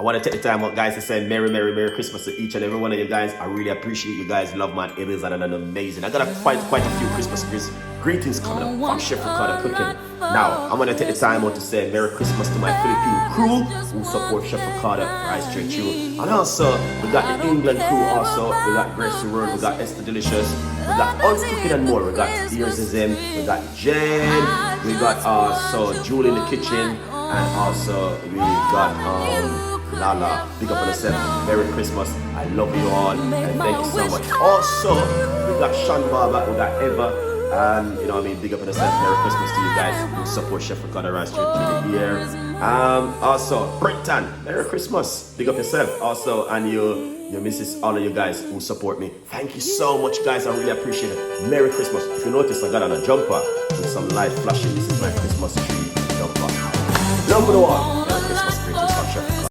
I want to take the time out, guys, to say Merry Christmas to each and every one of you guys. I really appreciate you guys. Love, man. It is an amazing. I got quite a few Christmas greetings coming up from Chef Ricardo Cooking. Now, I'm going to take the time out to say Merry Christmas to my Philippine crew who support Chef Ricardo right straight through. And also, we got the England crew also. We got Grace World, we got Esther Delicious, we got Us Cooking and more. We got Ears is in, we got Jen, we got also Julie in the kitchen, and also we got Lala, big up on yourself. Merry Christmas. I love you all and thank you so much. Also, we got Sean Barber, we got Eva, and you know what I mean, big up on yourself. Merry Christmas to you guys who support Chef Ricardo right straight through the year. Also, Brenton, Merry Christmas. Big up yourself. Also, and your missus, all of you guys who support me. Thank you so much, guys. I really appreciate it. Merry Christmas. If you notice, I got on a jumper with some light flashing. This is my Christmas tree jumper. Love for the one.